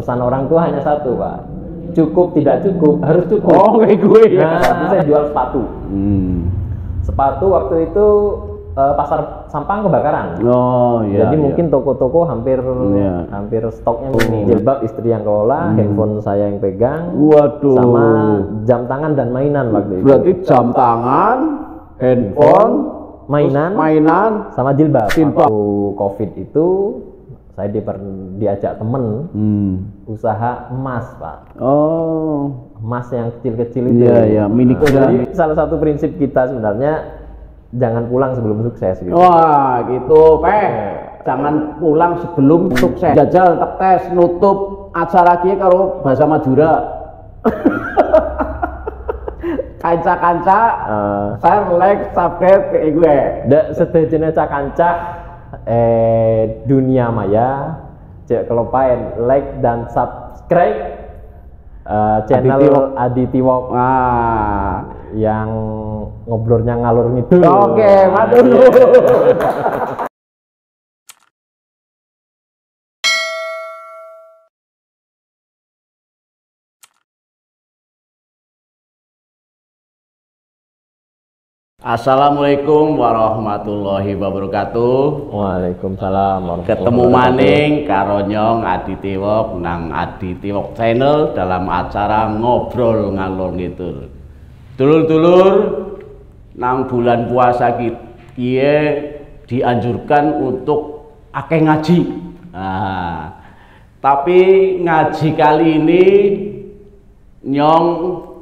Pesan orang tua hanya satu, Pak. Cukup tidak cukup, harus cukup. Oh, kayak gue ya. Nah, itu saya jual sepatu. Sepatu waktu itu pasar Sampang kebakaran. Oh iya. Jadi iya. mungkin toko-toko hampir stoknya ini. Jilbab istri yang kelola, handphone saya yang pegang. Waduh. Sama jam tangan dan mainan waktu itu. Berarti jam tangan, handphone, mainan, sama jilbab. Waktu COVID itu saya diajak temen usaha emas, Pak. Oh. Emas yang kecil-kecil itu. Iya, mini. Jadi salah satu prinsip kita sebenarnya jangan pulang sebelum sukses gitu. Wah, gitu, Jangan pulang sebelum sukses. Jajal tetap tes nutup acara kia karo bahasa Madura. Kanca-kanca, share, like, subscribe ke gue. Ndak sedejene kanca dunia maya, cek kelopain like dan subscribe channel Aditi Walk yang ngobrolnya ngalur ngidul. Oke, matur. Assalamualaikum warahmatullahi wabarakatuh. Waalaikumsalam warahmatullahi Ketemu maning karo nyong Aditi Walk nang Aditi Walk channel dalam acara ngobrol ngalor ngidul. Dulur-dulur nang bulan puasa kiye dianjurkan untuk akeh ngaji. Tapi ngaji kali ini nyong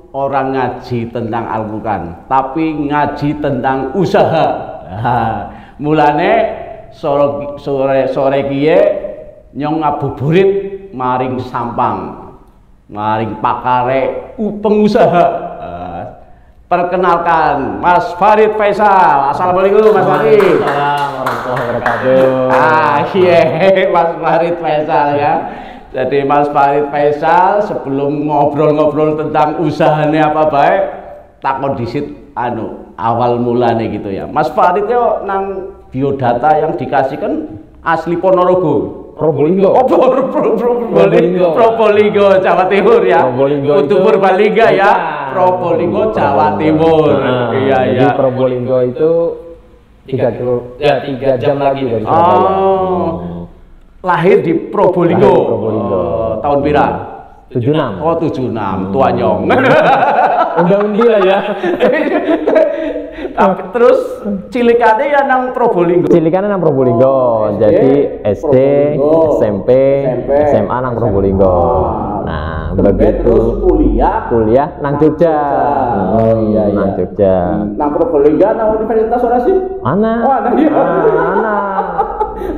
orang ngaji tentang Al-Quran, tapi ngaji tentang usaha. Mulane sore kiye nyong ngabuburit maring Sampang, maring pakare pengusaha. Perkenalkan Mas Farid Faisal. Assalamualaikum Mas Farid. Waalaikumsalam warahmatullahi wabarakatuh. Iya, Mas Farid Faisal ya. Jadi Mas Farid Faisal sebelum ngobrol-ngobrol tentang usahanya apa baik, takon disit awal mulanya gitu ya. Mas Farid yo nang biodata yang dikasihkan asli Ponorogo. Probolinggo. Oh, Probolinggo, Jawa Timur ya. Untuk Purbalingga ya. Probolinggo, Jawa Timur. Iya. Jadi Probolinggo itu 3 jam lagi dari Surabaya. Lahir di Probolinggo. Tahun pira? 76. Oh, 76. Tua nyong. Undi lah ya. Tapi terus cilikane ya nang Probolinggo. Cilikane nang Probolinggo. Jadi SD, SMP, SMA nang Probolinggo. Nah, begitu kuliah nang Jogja. Iya. Nang Jogja. Nang Probolinggo nang universitas ora sih? Ana. Oh, ana iya. Ana.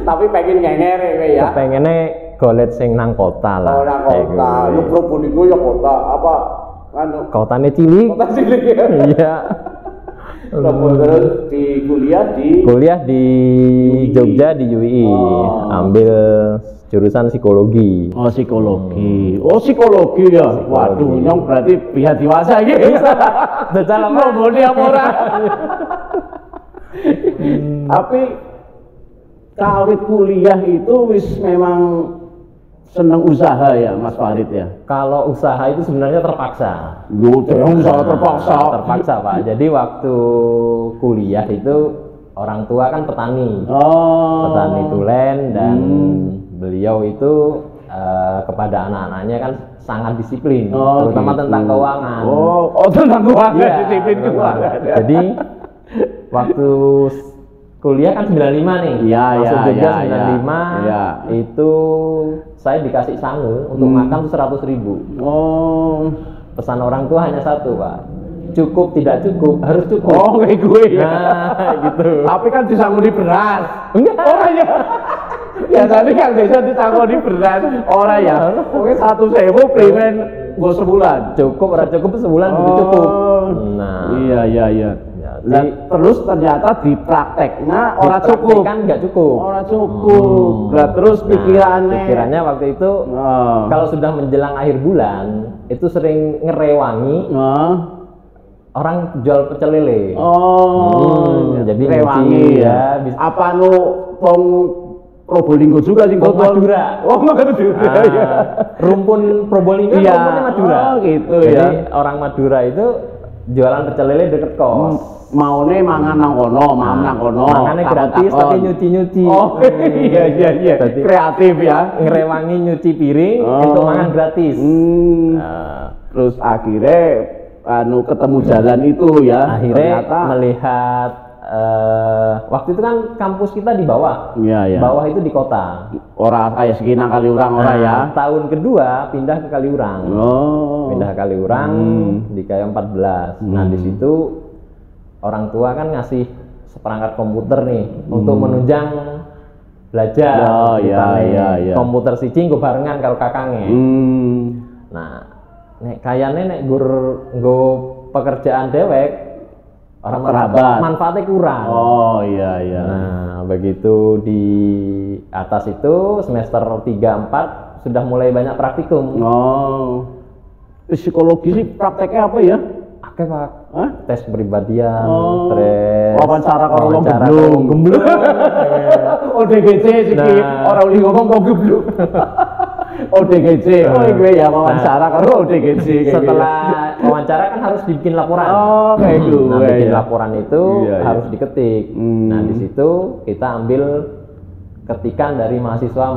Tapi pengen ngengere kowe ya. Pengennya golek sing nang kota lah. Oh, nang kota. Lu Probolinggo ya kota apa? Kotane cilik. Kota cilik ya. Iya. Terus di kuliah di Jogja di UI. Ambil jurusan psikologi. Oh, psikologi. Oh, psikologi ya. Waduh, nyong berarti pihak dewasa iki. Dalam ngomongin apa ora? Tapi kawit kuliah itu wis memang seneng usaha ya Mas Farid ya. Kalau usaha itu sebenarnya terpaksa. Usaha terpaksa. Terpaksa Pak. Jadi waktu kuliah itu orang tua kan petani. Petani tulen dan beliau itu kepada anak-anaknya kan sangat disiplin, terutama tentang keuangan. Tentang keuangan, ya, disiplin keuangan. Jadi waktu kuliah kan 95 nih. Masuk Jogja 95. Itu saya dikasih sangu untuk makan tuh 100.000. Pesan orang tua hanya satu, Pak. Cukup tidak cukup, harus cukup. Oh, kayak gue ya. Nah, gitu. Tapi kan disanguni beras. Enggak. Orang ya. Ya tadi kan bisa disanguni beras. Orang ya. Oke, 1.000 primen gue sebulan. Cukup, ora cukup sebulan itu cukup. Nah, iya. Nah, terus ternyata di prakteknya orang cukup kan nggak cukup. Orang cukup. Nah, terus pikirannya waktu itu kalau sudah menjelang akhir bulan itu sering ngerewangi orang jual pecel lele. Jadi rewangi ya. Bisa. Apa Probolinggo juga sing dodol. Madura. Oh, Madura. Iya. Rumpun Probolinggo Iya. rumpunnya Madura. Oh, gitu. Jadi ya. orang Madura itu jualan pecel lele deket kos. Maune mangan nang kono, nang kono. Mangannya gratis tapi nyuci-nyuci. Oh, iya. Jadi, kreatif ya. ngerewangi nyuci piring untuk mangan gratis. Terus akhirnya ketemu jalan itu ya. Akhirnya ternyata melihat waktu itu kan kampus kita di bawah. Iya. Bawah itu di kota. Ora kayak segini Kaliurang ora ya. Tahun kedua pindah ke Kaliurang. Pindah ke Kaliurang di KM 14. Nah, di situ orang tua kan ngasih seperangkat komputer nih untuk menunjang belajar. Iya. Komputer siji nggo barengan karo kakangnya. Nah, nek kayane nek nggo pekerjaan dewek orang kerabat manfaatnya kurang. Oh iya. Nah, begitu di atas itu semester 3-4 sudah mulai banyak praktikum. Psikologi sih prakteknya apa ya? Oke Pak. Tes kepribadian, tes wawancara karo wong gemblung. ODGJ siki ora uli ngomong kok gemblung. ODGJ, gue ya wawancara karo ODGJ. Setelah wawancara kan harus dibikin laporan. Kayak gitu. Nah, bikin laporan itu harus diketik. Nah, di situ kita ambil ketikan dari mahasiswa.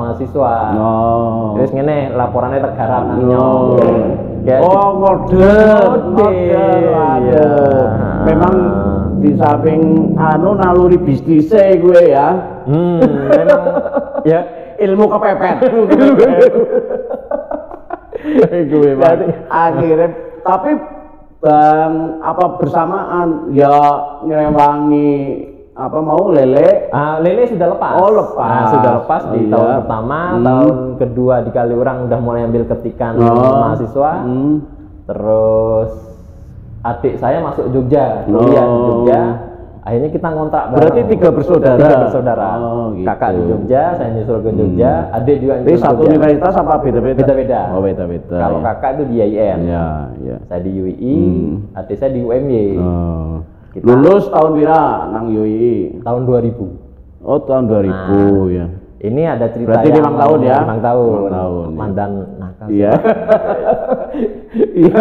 Terus ngene laporannya tergarap namanya. Model. Iya. Memang di samping naluri bisnisnya gue ya. Memang ya ilmu kepepet. Gue akhirnya tapi bang bersamaan ya ngerewangi lele. Lele sudah lepas. Lepas. Sudah lepas di tahun pertama, tahun kedua di Kaliurang udah mulai ambil ketikan mahasiswa. Terus adik saya masuk Jogja, kuliah di Jogja. Akhirnya kita ngontrak bareng. Berarti 3 bersaudara. Gitu. Kakak di Jogja, saya nyusul ke Jogja, adik juga nyusul ke Jogja. Satu universitas apa beda-beda? Beda-beda. Beda-beda. Kalau kakak itu di IAIN. Iya. Saya di UII, adik saya di UMY. Kita lulus tahun pira nang UII? Tahun 2000. Tahun 2000 ya. Ini ada cerita. Berarti 5 tahun ya? 5 tahun. Mantan nakal. Iya. Iya,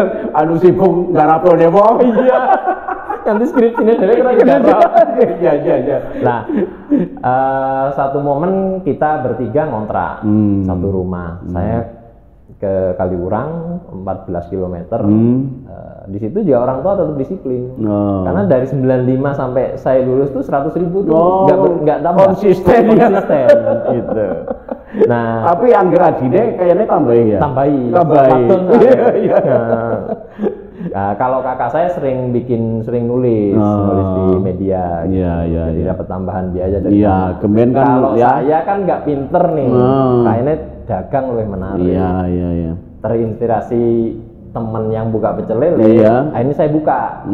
sibuk ngarapo demo. Iya. Nanti skripsinya dari kena digarap. Iya. Nah, satu momen kita bertiga ngontrak satu rumah. Saya ke Kaliurang 14 km. Di situ juga orang tua tetap disiplin. Karena dari 95 sampai saya lulus tuh 100.000 tuh nggak tambah. Konsisten. Gitu. Nah, tapi anggar adine kayaknya tambahin ya. Tambahin. Iya. Nah, kalau kakak saya sering nulis di media. Iya. Jadi dapat tambahan biaya dari. Iya, kemudian kan kalau saya kan nggak pinter nih. Kayaknya dagang lebih menarik. Iya. Terinspirasi teman yang buka pecel lele. Akhirnya saya buka.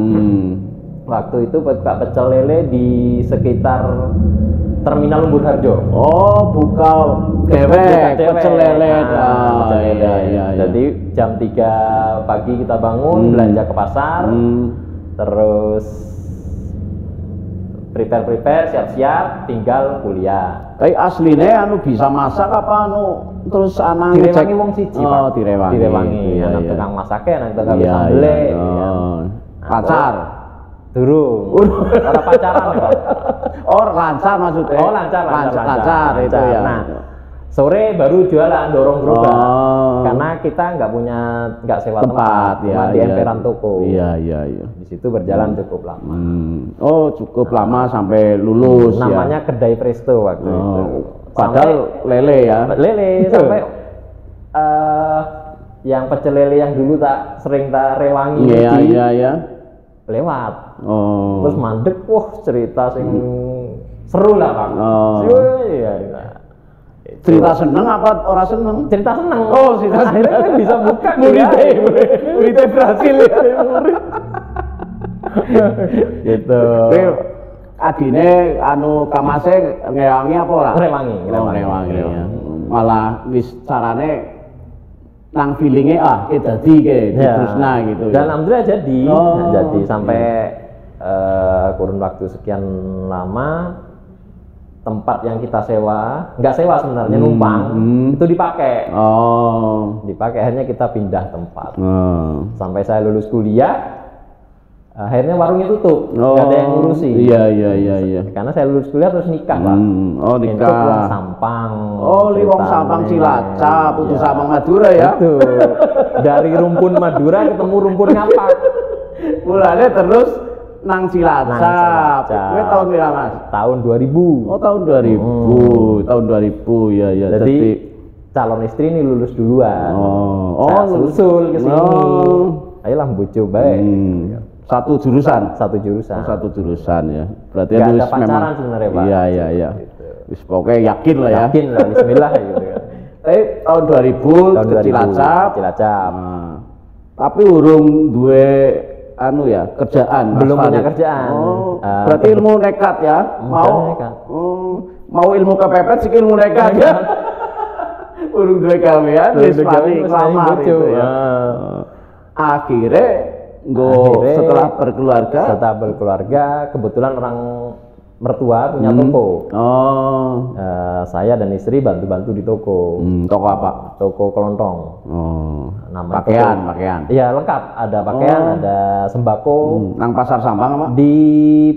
Waktu itu buka pecel lele di sekitar Terminal Lembur Harjo. Buka dewek pecel lele. Iya. Jadi jam 3 pagi kita bangun, belanja ke pasar, terus prepare, siap-siap, tinggal kuliah. Tapi aslinya bisa masak apa terus anak direwangi wong siji, Pak. Direwangi. Anak tukang masaknya, anak tukang sambele. Pacar. Durung. Ora pacaran ya, Pak. Lancar maksudnya. Lancar itu ya. Nah, sore baru jualan dorong gerobak. Karena kita nggak sewa tempat di emperan toko. Iya. Di situ berjalan cukup lama. Cukup lama sampai lulus. Namanya Kedai Presto waktu itu. Padahal lele ya. Lele sampai yang pecel lele yang dulu sering rewangi. Iya. Lewat. Terus mandek, cerita sing seru lah, Pak. Iya. Cerita seneng apa ora seneng? Cerita seneng. Cerita akhirnya kan bisa buka muridnya berhasil ya. Gitu. Adine kamase ngewangi apa ora? Ngewangi. Ya. Malah wis carane nang feelingnya dadi terusna gitu. Dan alhamdulillah jadi sampai kurun waktu sekian lama tempat yang kita sewa, nggak sewa sebenarnya, numpang, itu dipakai. Dipakai, akhirnya kita pindah tempat. Sampai saya lulus kuliah, akhirnya warungnya tutup, nggak ada yang ngurusi. Iya. Karena saya lulus kuliah terus nikah, Pak. Nikah. Itu Liwang Sampang. Liwang Sampang Cilacap, Putu Sampang Madura ya. Itu. Dari rumpun Madura ketemu rumpun Ngapak. Mulanya terus nang Cilacap. Kowe tahun pira, Mas? Tahun 2000. Tahun 2000. Tahun 2000 ya. Jadi calon istri ini lulus duluan. Saya susul ke sini. Ayolah bojo baik. Satu jurusan ya. Berarti nggak ada pacaran sebenarnya, Pak. Iya. Wis pokoknya yakin lah ya. Yakin lah, bismillah gitu kan. Tapi tahun 2000 ke Cilacap. Tapi urung duwe kerjaan. Belum punya kerjaan. Berarti ilmu nekat ya. Mau ilmu kepepet sih ilmu nekat ya. Urung duwe gawean wis pati klamar itu ya. Akhirnya setelah berkeluarga, kebetulan orang mertua punya toko. Saya dan istri bantu-bantu di toko. Toko apa? Toko kelontong. Namanya pakaian. Iya, lengkap. Ada pakaian, ada sembako. Nang pasar Sampang apa? Di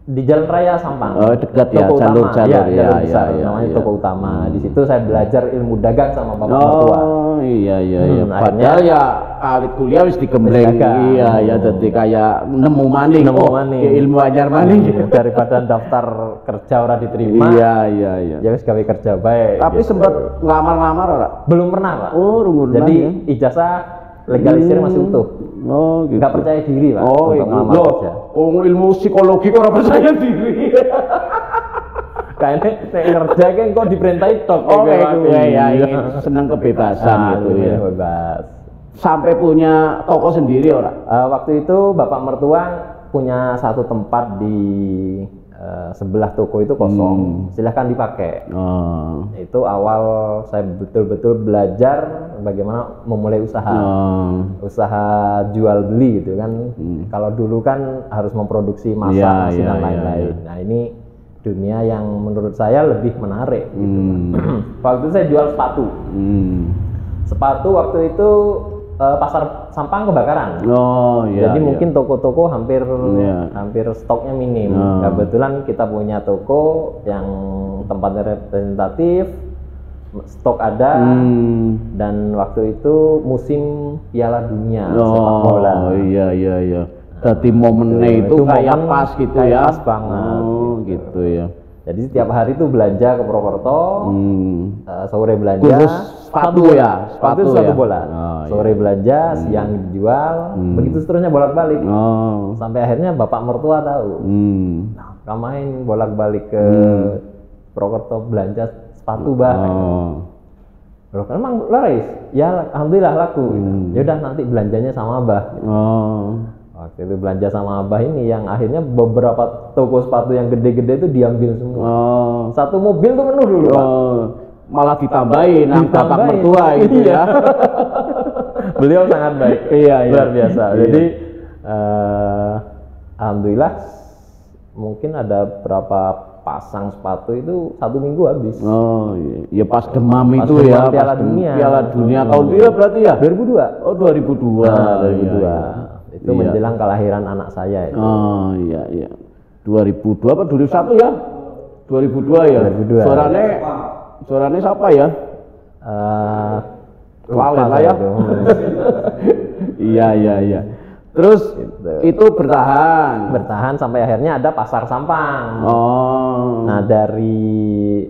Jalan Raya Sampang. Dekat ya, jalur namanya toko utama. Di situ saya belajar ilmu dagang sama bapak mertua. Iya. Padahal ya awit kuliah wis digembleng. Iya, jadi kayak nemu maning. Ilmu anyar maning daripada daftar kerja ora diterima. Iya. Ya wis gawe kerja baik. Tapi sempat ngelamar-lamar ora? Belum pernah, Pak. Jadi ijazah legalisir masih utuh. Gitu. Nggak percaya diri, Pak, untuk ngelamar kerja. Ilmu psikologi kok ora percaya diri. Kayaknya kerja kan kok diperintahin tok. Ingin senang kebebasan gitu ya. Bebas. Sampai punya toko sendiri ora? Waktu itu bapak mertua punya satu tempat di sebelah toko itu kosong, silahkan dipakai. Itu awal saya betul-betul belajar bagaimana memulai usaha jual beli gitu kan. Kalau dulu kan harus memproduksi masak dan lain-lain. Nah ini dunia yang menurut saya lebih menarik gitu. Waktu itu saya jual sepatu waktu itu pasar Sampang kebakaran. Jadi mungkin toko-toko hampir stoknya minim. Kebetulan kita punya toko yang tempatnya representatif, stok ada, dan waktu itu musim Piala Dunia sepak bola. Iya. Jadi momennya itu kayak pas gitu ya. Pas banget. Gitu ya. Jadi setiap hari itu belanja ke Purwokerto, sore belanja. Khusus sepatu ya, sepatu bola. Sore belanja, siang dijual, begitu seterusnya bolak-balik. Sampai akhirnya bapak mertua tahu. Kamain bolak-balik ke Purwokerto belanja sepatu, Bah. Loh, kan emang laris? Ya, alhamdulillah laku. Ya udah nanti belanjanya sama Abah. Waktu itu belanja sama Abah ini yang akhirnya beberapa toko sepatu yang gede-gede itu diambil semua. Satu mobil tuh penuh dulu, Pak. Malah ditambahin bapak mertua itu ya. Beliau sangat baik. Luar biasa. Jadi alhamdulillah mungkin ada berapa pasang sepatu itu 1 minggu habis. Ya pas demam itu ya. Piala Dunia. Piala Dunia tahun berapa berarti ya? 2002. 2002. 2002. Itu menjelang kelahiran anak saya itu. Iya. 2002 apa 2001 ya? 2002 ya. 2002. Suaranya siapa ya? Lalen lah ya. Iya. Terus itu bertahan sampai akhirnya ada pasar Sampang. Nah dari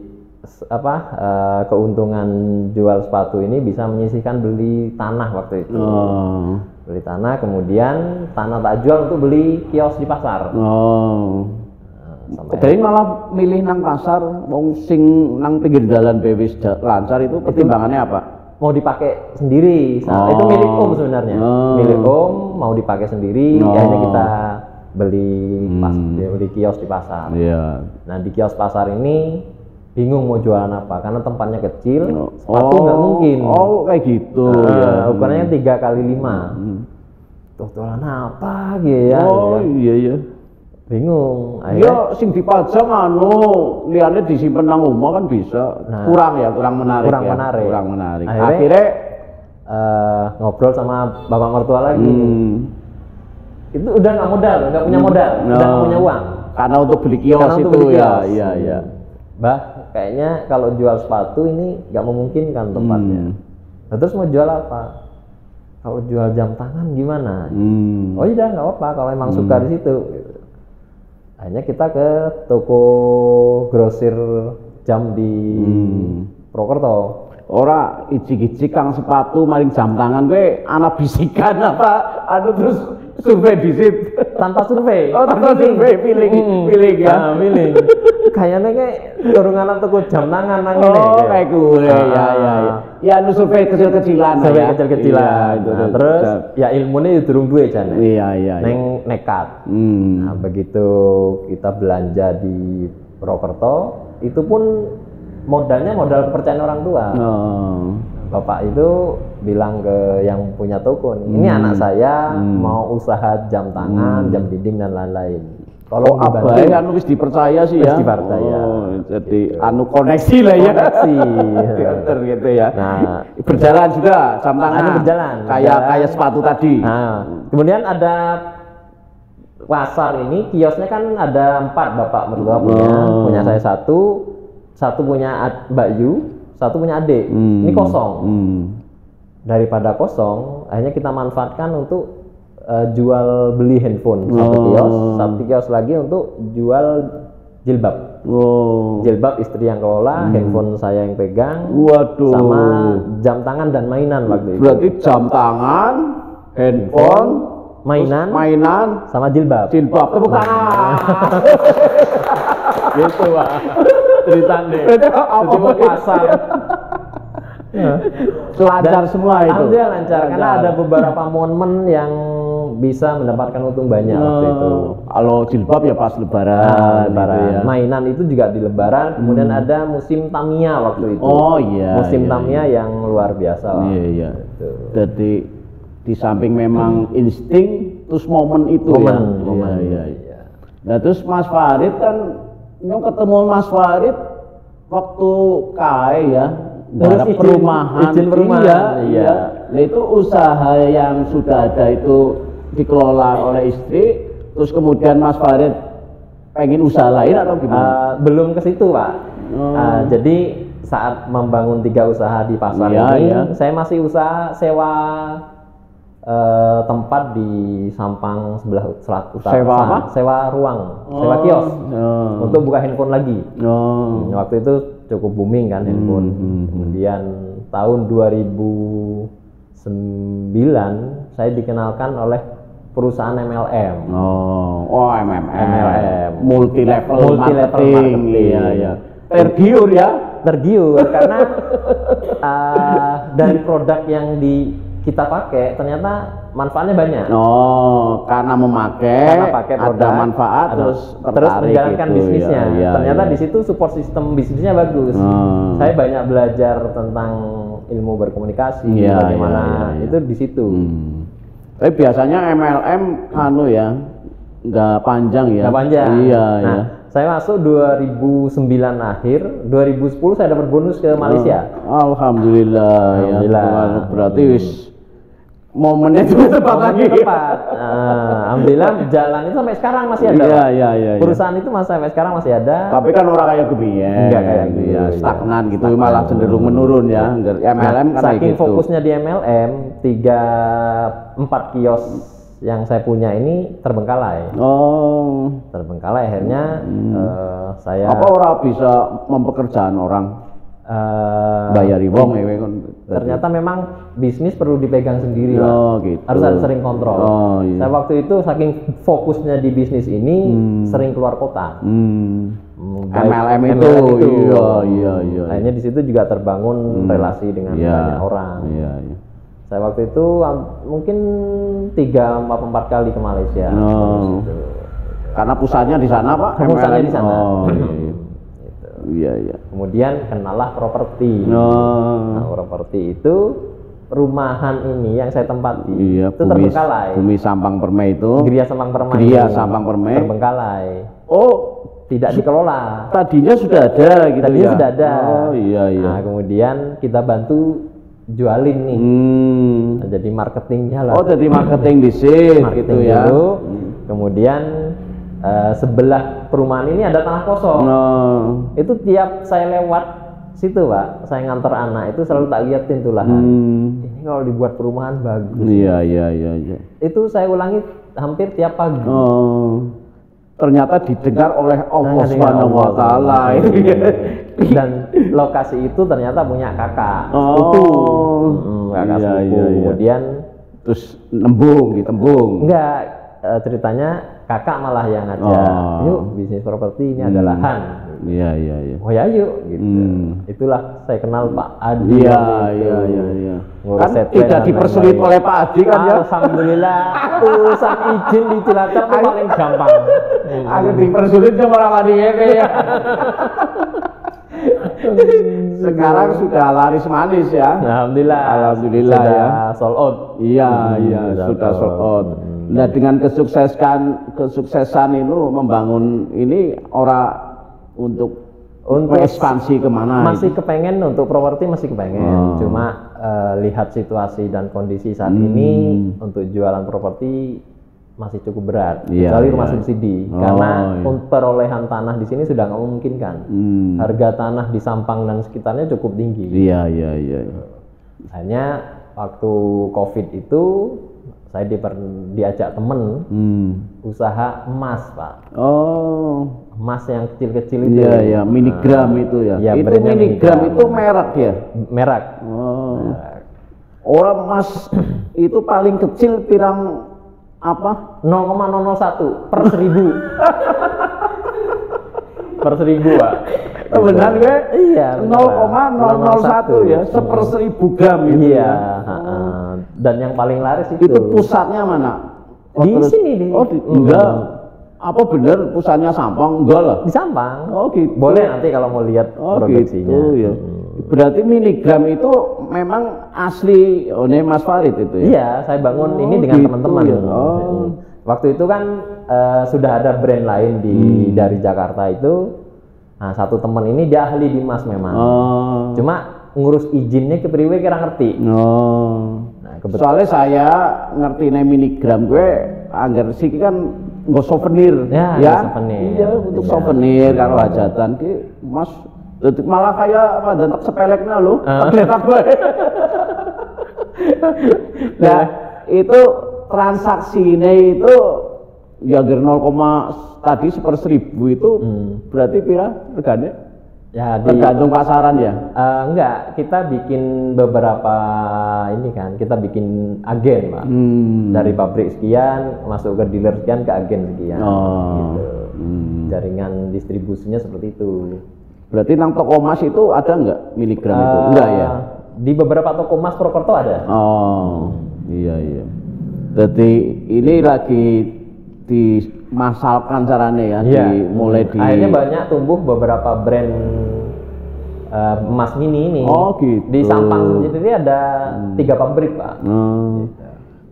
keuntungan jual sepatu ini bisa menyisihkan beli tanah waktu itu. Beli tanah, kemudian tanah tak jual untuk beli kios di pasar. Jadi malah milih nang pasar, wong sing nang pinggir jalan bewis lancar itu pertimbangannya apa? Mau dipakai sendiri, itu milik Om sebenarnya. Milik Om, mau dipakai sendiri, akhirnya kita beli kios di pasar. Nah di kios pasar ini bingung mau jualan apa, karena tempatnya kecil, sepatu nggak mungkin. Kayak gitu. Ukurannya 3x5. Tuh jualan apa gitu ya? Iya. bingung. Iya, sing dipajang liyane disimpen nang omah kan bisa. Nah, kurang menarik. Kurang menarik. Akhirnya ngobrol sama bapak mertua lagi. Itu udah nggak modal, nggak punya modal, udah nggak punya uang. Karena untuk beli kios itu iya. Bah, kayaknya kalau jual sepatu ini nggak memungkinkan tempatnya. Nah, terus mau jual apa? Kalau jual jam tangan gimana? Oh iya, nggak apa-apa kalau emang suka di situ. Akhirnya kita ke toko grosir jam di Prokerto. Ora ijik-ijik kang sepatu maring jam tangan gue anak bisikan apa terus survei disit tanpa survei. Oh, tanpa survei pilih ya. Pilih. Kayaknya kayak dorongan toko jam tangan nang ngene. Oh, kayak gue. Ya survei kecil-kecilan ya. Kecil-kecilan. Nah, terus ya ilmunya durung duwe jan. Iya. Neng nekat. Nah, begitu kita belanja di Prokerto, itu pun modalnya modal kepercayaan orang tua. Bapak itu bilang ke yang punya toko, ini anak saya mau usaha jam tangan, jam dinding dan lain-lain. Kalau abai kan wis dipercaya sih ya. Dipercaya. Jadi koneksi lah ya. Koneksi. Gitu ya. Nah, berjalan juga jam tangan. Berjalan. Kayak sepatu tadi. Nah, kemudian ada pasar ini, kiosnya kan ada 4 bapak mertua punya saya satu punya Mbak Yu, satu punya adik. Ini kosong. Daripada kosong, akhirnya kita manfaatkan untuk jual beli handphone. Satu kios lagi untuk jual jilbab. Jilbab istri yang kelola, handphone saya yang pegang. Waduh. Sama jam tangan dan mainan waktu itu. Berarti jam tangan, handphone, mainan sama jilbab. Tepuk tangan. Gitu, Pak. Ceritanya. Itu pasar. Lancar semua itu. Alhamdulillah lancar karena ada beberapa momen yang bisa mendapatkan untung banyak waktu itu. Kalau jilbab ya pas lebaran. Gitu ya. Mainan itu juga di lebaran. Kemudian ada musim Tamiya waktu itu. Oh iya. Musim Tamiya yang luar biasa. Iya. Gitu. Jadi di samping memang insting, terus momen itu Iya. Nah terus Mas Farid kan ketemu Mas Farid waktu ya garap perumahan. Iya. Nah itu usaha yang sudah ada itu dikelola oleh istri, terus kemudian Mas Farid pengen usaha lain atau gimana? Belum ke situ, Pak. Jadi saat membangun 3 usaha di pasar ini, saya masih usaha sewa tempat di Sampang sebelah utara. Sewa apa? Sewa ruang, sewa kios untuk buka handphone lagi. Waktu itu cukup booming kan handphone. Kemudian tahun 2009 saya dikenalkan oleh perusahaan MLM. MLM. Multi level marketing. Iya. Tergiur karena dari produk yang kita pakai ternyata manfaatnya banyak. Karena pakai produk ada manfaat terus menjalankan gitu, bisnisnya. Ternyata di situ support sistem bisnisnya bagus. Saya banyak belajar tentang ilmu berkomunikasi, bagaimana itu di situ. Tapi biasanya MLM nggak panjang ya. Nggak panjang. Iya. Saya masuk 2009 akhir, 2010 saya dapat bonus ke Malaysia. Alhamdulillah. Berarti momennya juga tepat. Alhamdulillah jalan itu sampai sekarang masih ada. Iya. Perusahaan itu sampai sekarang masih ada. Tapi kan orang kayak kebiyen. Enggak kayak gitu ya, stagnan gitu, malah cenderung menurun ya. MLM kan saking fokusnya di MLM, 3-4 kios yang saya punya ini terbengkalai. Terbengkalai akhirnya saya orang bisa mempekerjaan orang? Bayari wong ternyata memang bisnis perlu dipegang sendiri gitu. Harus ada sering kontrol. Saya waktu itu saking fokusnya di bisnis ini sering keluar kota. MLM itu. Iya. Akhirnya di situ juga terbangun relasi dengan banyak orang. Iya. Saya waktu itu mungkin 3-4 kali ke Malaysia. Karena pusatnya di sana, Pak. Pusatnya di sana. Iya. Kemudian kenalah properti. Properti itu perumahan ini yang saya tempati iya, itu terbengkalai. Bumi Sampang Permai itu. Gria Sampang Permai. Gria Sampang Permai. Terbengkalai. Oh, tidak dikelola. Tadinya sudah ada gitu. Tadinya ya. sudah ada. Oh iya iya. Nah, kemudian kita bantu jualin nih. Nah, jadi marketingnya lah. Oh, jadi marketing di sini gitu ya. Dulu, kemudian sebelah perumahan ini ada tanah kosong. Itu tiap saya lewat situ, Pak, saya nganter anak itu selalu tak liatin tuh lahan. Ini kalau dibuat perumahan bagus. Iya iya iya. Itu saya ulangi hampir tiap pagi. Ternyata didengar oleh Allah Subhanahu wa taala. Dan lokasi itu ternyata punya kakak sepupu. Kakak sepupu. Kemudian terus ditembung. Enggak, ceritanya kakak malah yang ngajak. Yuk bisnis properti ini ada lahan. Iya iya iya. Oh ya yuk gitu. Itulah saya kenal Pak Adi. Iya. Kan tidak dipersulit oleh Pak Adi kan ya. Alhamdulillah. Urusan izin di Cilacap itu paling gampang. Aku dipersulit sama orang Adi ya. Sekarang sudah laris manis ya. Alhamdulillah. Alhamdulillah sudah ya. Sold out. Iya sudah sold out. Nah dengan kesuksesan itu membangun ini untuk ekspansi kemana? Masih kepengen untuk properti masih kepengen. Cuma lihat situasi dan kondisi saat ini untuk jualan properti masih cukup berat. Kecuali rumah subsidi karena perolehan tanah di sini sudah nggak memungkinkan. Harga tanah di Sampang dan sekitarnya cukup tinggi. Iya. Hanya waktu COVID itu saya diajak temen usaha emas, Pak. Emas yang kecil-kecil itu. Iya, minigram itu ya. Itu minigram itu merek ya? Merek. Orang emas itu paling kecil pirang apa? 0,001 per 1000. Per 1000, Pak. Benar ya? Iya. 0,001 ya, seper 1000 gram itu. Iya. Dan yang paling laris itu. Itu pusatnya mana? Di sini. Enggak. Apa bener pusatnya Sampang? Enggak lah. Di Sampang. Oh gitu. Boleh nanti kalau mau lihat produksinya. Gitu, ya. Berarti minigram itu memang asli Mas Farid itu ya? Iya, saya bangun ini dengan gitu, teman-teman. Ya. Waktu itu kan sudah ada brand lain dari Jakarta itu. Nah, satu teman ini dia ahli di emas memang. Cuma ngurus izinnya ke priwe kira ngerti. Nah, soalnya saya ngerti minigram gue anggar sih kan nggak souvenir ya. Souvenir. Iya, untuk souvenir kalau hajatan ki Mas malah kayak apa dentak sepeleknya lo. Nah, itu transaksinya itu ya 0, tadi seper 1000 itu berarti pira regane? Ya tergantung pasaran ya. Enggak, kita bikin beberapa ini kan, kita bikin agen, Pak. Dari pabrik sekian masuk ke dealer sekian ke agen sekian. Gitu. Jaringan distribusinya seperti itu. Berarti nang toko emas itu ada enggak miligram itu? Enggak ya? Di beberapa toko emas Purwokerto ada. Iya. Jadi ini lagi dimasalkan caranya ya, mulai di akhirnya banyak tumbuh beberapa brand emas mini ini. Gitu. Di Sampang sendiri ada 3 pabrik, Pak.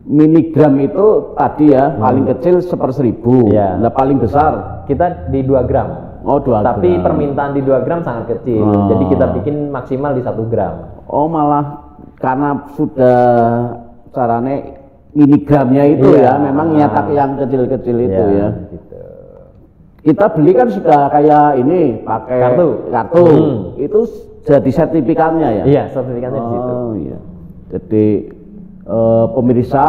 Miligram itu tadi ya paling kecil seper 1000. Nah paling besar kita di 2 gram. 2 gram. Tapi permintaan di 2 gram sangat kecil. Jadi kita bikin maksimal di 1 gram. Malah karena sudah caranya miligramnya itu ya memang nyetak yang kecil-kecil itu ya. Gitu. Kita beli kan sudah kayak ini pakai kartu. Itu jadi sertifikatnya ya. Iya, sertifikatnya di situ. Iya. Jadi pemirsa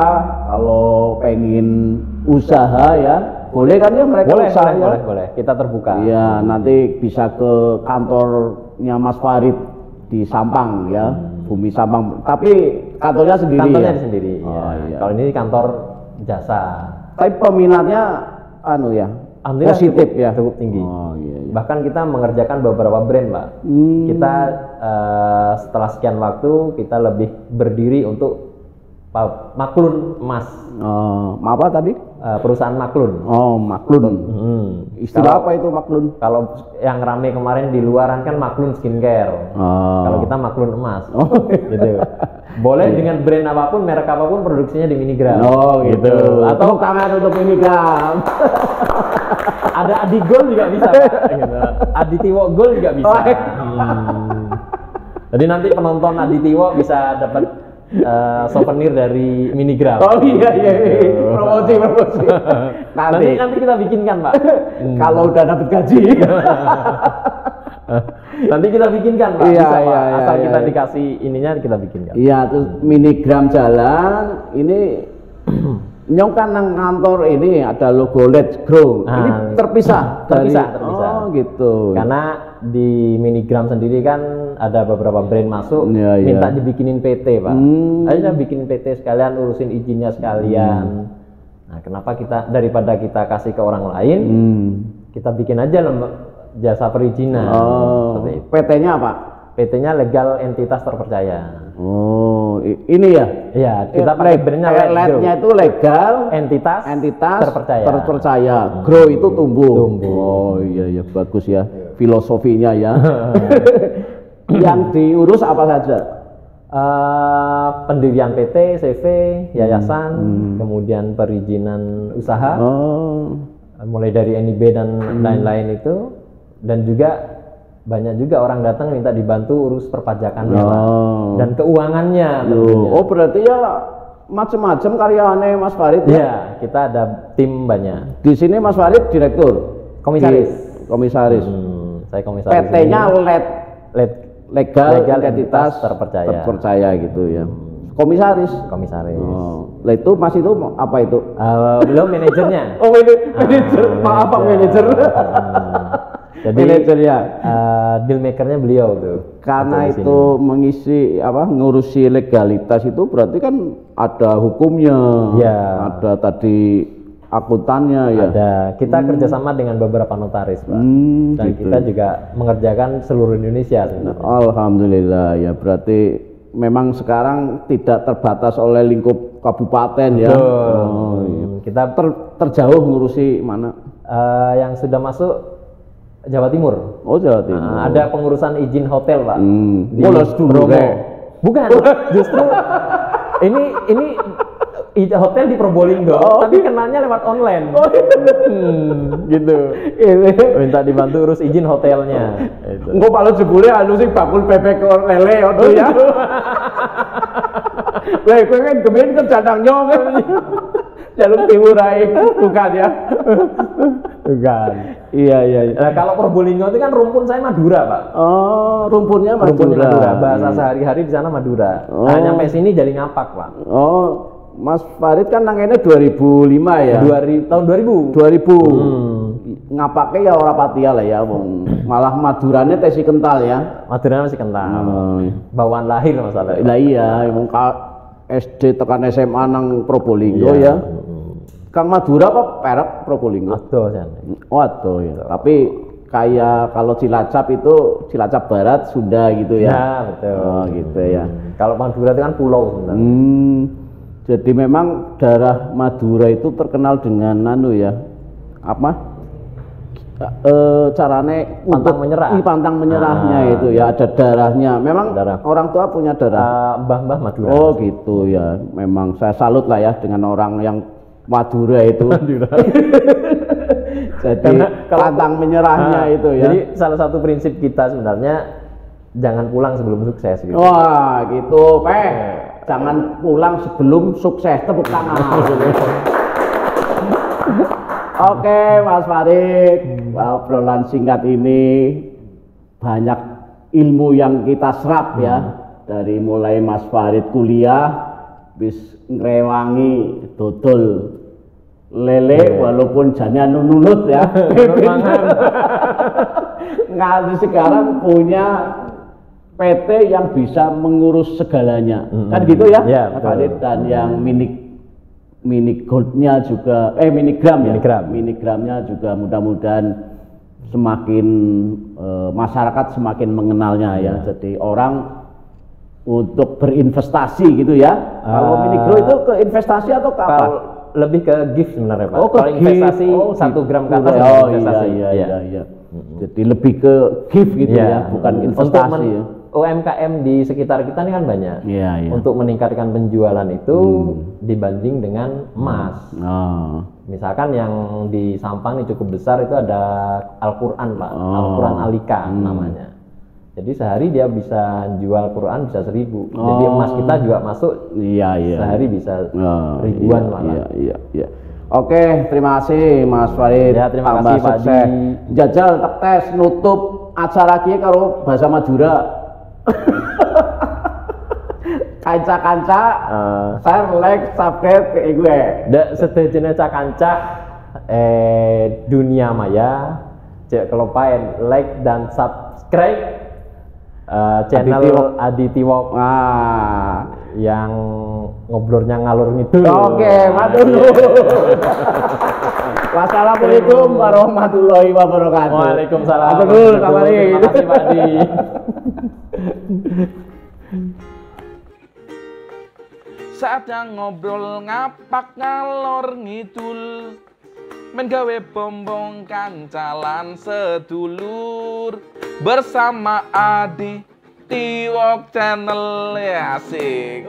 kalau pengen usaha ya boleh kan ya mereka usaha ya? Boleh. Kita terbuka. Iya, nanti bisa ke kantornya Mas Farid di Sampang ya. Bumi Sampang, tapi kantornya sendiri. Kantornya sendiri. Iya. Kalau ini kantor jasa. Tapi peminatnya positif ya, cukup tinggi. Iya. Bahkan kita mengerjakan beberapa brand, Pak. Kita setelah sekian waktu kita lebih berdiri untuk maklun emas. Apa tadi? perusahaan Maklun. Oh, Maklun. Istilah apa itu Maklun? Kalau yang rame kemarin di luaran kan Maklun Skincare. Kalau kita Maklun Emas. Gitu. Boleh dengan brand apapun, merek apapun, produksinya di Minigram. Oh, gitu. Atau tangan untuk Minigram. Ada Adi Gold juga bisa, Pak. Gitu. Aditiwo Gold juga bisa. Jadi nanti penonton Aditiwo bisa dapat souvenir dari Minigram. Oh iya. Promosi. Nanti kita bikinkan, Pak. Kalau udah dapat gaji. Nanti kita bikinkan, Pak. Iya, Bisa, Pak. iya, Asal iya, kita iya. dikasih ininya kita bikinkan. Iya, terus Minigram jalan ini nyong kan nang kantor ini ada logo Let's Grow. Ini terpisah. Terpisah. Oh, gitu. Karena di Minigram sendiri kan ada beberapa brand masuk, Iya. minta dibikinin PT, Pak. Akhirnya bikin PT sekalian, urusin izinnya sekalian. Nah, kenapa daripada kita kasih ke orang lain, kita bikin aja jasa perizinan. PT-nya apa? PT-nya legal entitas terpercaya. Oh, ini ya? Iya, kita pakai brandnya LED-nya itu legal, entitas terpercaya. Grow itu tumbuh. Oh iya, bagus ya filosofinya ya. Yang diurus apa saja? Pendirian PT, CV, yayasan, kemudian perizinan usaha, mulai dari NIB dan lain-lain itu, dan juga banyak juga orang datang minta dibantu urus perpajakannya, Pak, dan keuangannya. Oh, berarti ya macam-macam karyawannya Mas Farid ya? Iya, kita ada tim banyak. Di sini Mas Farid direktur, komisaris. Saya komisaris. PT-nya legal entitas terpercaya gitu ya. Komisaris. Oh, itu Mas itu apa itu? Belum manajernya. Oh, manajer. Maaf Pak manajer. Jadi manajernya, deal makernya beliau tuh. Karena itu mengisi ngurusi legalitas itu berarti kan ada hukumnya, ada tadi akuntannya ya. Ada. Kita kerjasama dengan beberapa notaris, Pak. Dan gitu. Kita juga mengerjakan seluruh Indonesia sebenarnya. Alhamdulillah ya, berarti memang sekarang tidak terbatas oleh lingkup kabupaten ya. Kita terjauh ngurusi mana? Yang sudah masuk Jawa Timur. Oh, Jawa Timur. Ada pengurusan izin hotel, Pak. Di Bromo. Bukan, justru ini hotel di Probolinggo, tapi kenalnya lewat online. Gitu. Minta dibantu urus izin hotelnya. Engko kalau jebule anu sing bakul bebek lele odo ya. Lah kowe kan gemen kerja nang nyong. Jalur timur ae bukan ya. Bukan. Iya. Nah, kalau Probolinggo itu kan rumpun saya Madura, Pak. Oh, rumpunnya Madura. Bahasa sehari-hari di sana Madura. Nah, nyampe sini jadi ngapak, Pak. Oh, Mas Farid kan nang kene 2005 ya. Tahun 2000. Ngapake ya ora patia lah ya, wong. Malah Madurane tesi kental ya. Madurane masih kental. Bawaan lahir masalah. Lah iya, wong SD tekan SMA nang Probolinggo ya. Kang Madura apa Perak Probolinggo? Aduh ya. Tapi kayak kalau Cilacap itu Cilacap Barat Sunda gitu ya. Ya, betul. Oh, gitu ya. Kalau Madura itu kan pulau sebenarnya. Jadi memang daerah Madura itu terkenal dengan carane pantang menyerahnya itu ya, ada darahnya. Memang orang tua punya darah. Mbah Madura. Oh gitu ya. Memang saya salut lah ya dengan orang yang Madura itu. Jadi pantang menyerahnya itu ya. Jadi salah satu prinsip kita sebenarnya jangan pulang sebelum sukses gitu. Wah, gitu, Jangan pulang sebelum sukses. Tepuk tangan. Oke, Mas Farid, obrolan singkat ini banyak ilmu yang kita serap ya. Dari mulai Mas Farid kuliah, bis ngrewangi dodol lele walaupun jane nulut ya. Nganti sekarang punya PT yang bisa mengurus segalanya. Kan gitu ya, Mas Farid, dan yang Minigoldnya juga, Minigramnya juga mudah-mudahan semakin masyarakat semakin mengenalnya ya. Jadi orang untuk berinvestasi gitu ya. Kalau Minigro itu ke investasi atau ke apa? lebih ke gift sebenarnya Pak. Oh, kalau investasi 1 gram ke atas investasi. Iya. Jadi lebih ke gift gitu ya, bukan investasi ya. UMKM di sekitar kita ini kan banyak. Iya. Untuk meningkatkan penjualan itu dibanding dengan emas. Misalkan yang di Sampang ini cukup besar itu ada Al-Quran Pak, Al-Quran Alika namanya. Jadi sehari dia bisa jual Quran bisa 1000. Jadi emas kita juga masuk. Sehari bisa ribuan malah. Iya. Oke, terima kasih Mas Farid. Ya, terima kasih Pak Di. Jajal tek tes nutup acara ki karo bahasa Madura. Kanca-kanca, share, like, subscribe ke gue. Dak sedejene kanca dunia maya, cek kelupain like dan subscribe channel Aditi Walk yang ngobrolnya ngalur ngidul. Oke, matur. Wassalamualaikum warahmatullahi wabarakatuh. Waalaikumsalam. Terima kasih Pak Di. Saatnya ngobrol ngapak ngalor ngidul, menggawe bombong kancalan sedulur bersama Adi Tiwok Channel ya asik.